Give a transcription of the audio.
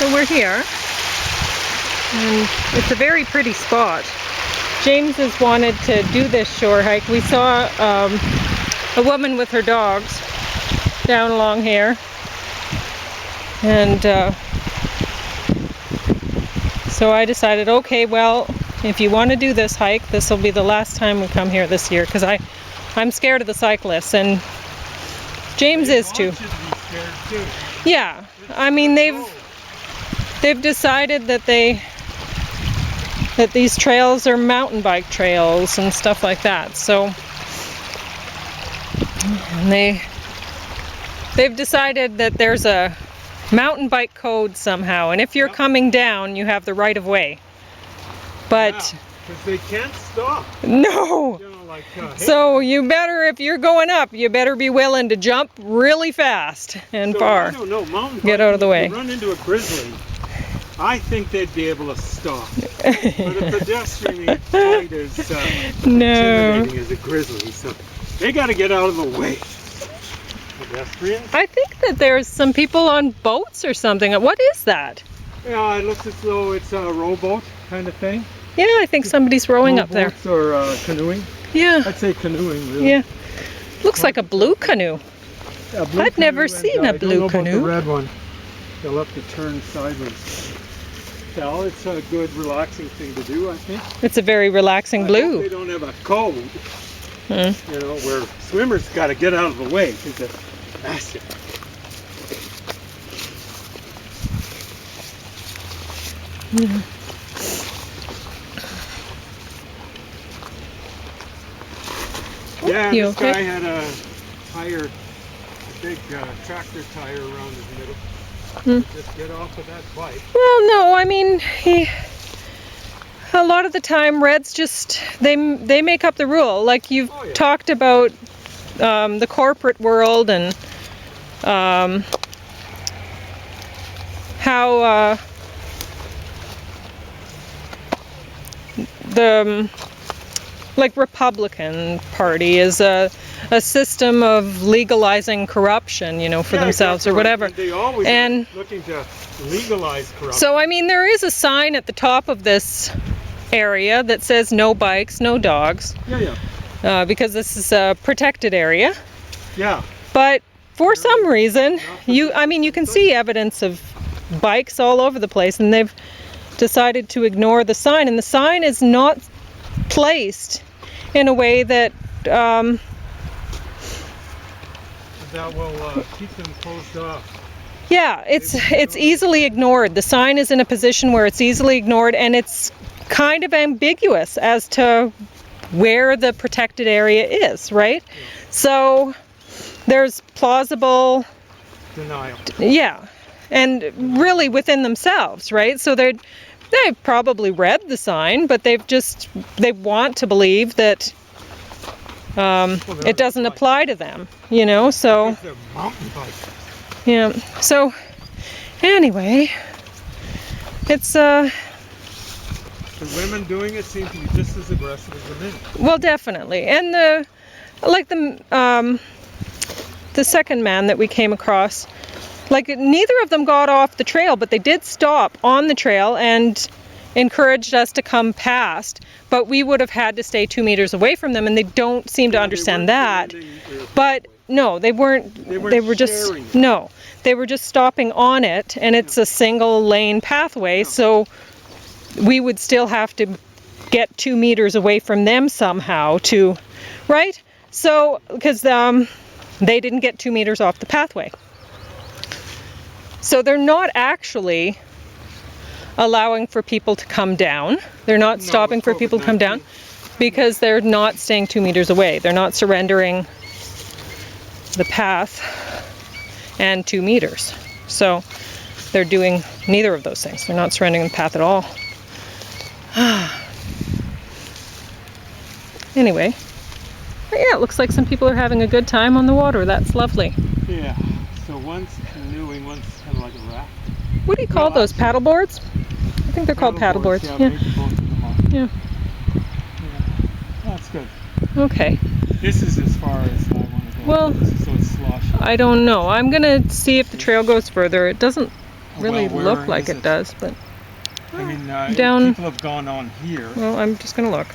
so we're here, and it's a very pretty spot. James has wanted to do this shore hike. We saw a woman with her dogs down along here, and so I decided, okay, well, if you want to do this hike, this will be the last time we come here this year, because I'm scared of the cyclists, and James is too. Yeah, I mean they've decided that these trails are mountain bike trails and stuff like that. So, and they've decided that there's a mountain bike code somehow, and if you're coming down, you have the right of way. But because they can't stop. No. You know, like, so you better, if you're going up, you better be willing to jump really fast and far. I don't know, mountain Get out of the way. If you run into a grizzly, I think they'd be able to stop. But a pedestrian ain't quite as intimidating as a grizzly, so they got to get out of the way. Pedestrians? I think that there's some people on boats or something. What is that? Yeah, it looks as though it's a rowboat kind of thing. Yeah, I think somebody's rowing up there. Or canoeing. Yeah. I'd say canoeing, really. Yeah. Looks like a blue canoe. Yeah, blue I've never seen a blue canoe. I don't know about the red one. They'll have to turn sideways. Well, it's a good relaxing thing to do, I think. It's a very relaxing blue. I hope they don't have a code, you know, where swimmers got to get out of the way because they're massive. Yeah, this guy had a tire, a big tractor tire around his middle. Just get off of that bike. Well, no, I mean, a lot of the time Reds just, they make up the rule. Like you've talked about the corporate world and how the Republican Party is a system of legalizing corruption, you know, for themselves or whatever. They always are looking to legalize corruption. So, I mean, there is a sign at the top of this area that says no bikes, no dogs. Yeah. Because this is a protected area. Yeah. But for some reason, you can see evidence of bikes all over the place, and they've decided to ignore the sign, and the sign is not placed in a way that that will keep them closed off. Yeah, it's easily ignored. The sign is in a position where it's easily ignored, and it's kind of ambiguous as to where the protected area is, right? Yeah. So there's plausible denial. Yeah, and really within themselves, right? So they've probably read the sign, but they want to believe that it doesn't apply to them, you know, so yeah. So anyway, it's the women doing it seem to be just as aggressive as the men. Well, definitely. And the second man that we came across, like, neither of them got off the trail, but they did stop on the trail and encouraged us to come past, but we would have had to stay 2 meters away from them, and they don't seem to understand that. But no, they weren't just stopping on it, and it's a single lane pathway, so we would still have to get 2 meters away from them somehow to, right? So, because they didn't get 2 meters off the pathway. So they're not actually allowing for people to come down. They're not stopping for people to come down because they're not staying 2 meters away. They're not surrendering the path and 2 meters. So they're doing neither of those things. They're not surrendering the path at all. Anyway, but yeah, it looks like some people are having a good time on the water. That's lovely. Yeah, so one's canoeing, one's kind of like a raft. What do you call those, paddle boards? I think they're called paddle boards. Yeah. Both of them are. Yeah. That's good. Okay. This is as far as I want to go. Well, so it's sloshy. I don't know. I'm going to see if the trail goes further. It doesn't really Well, where look like is it it? does, but I mean, down- people have gone on here. well, I'm just gonna look.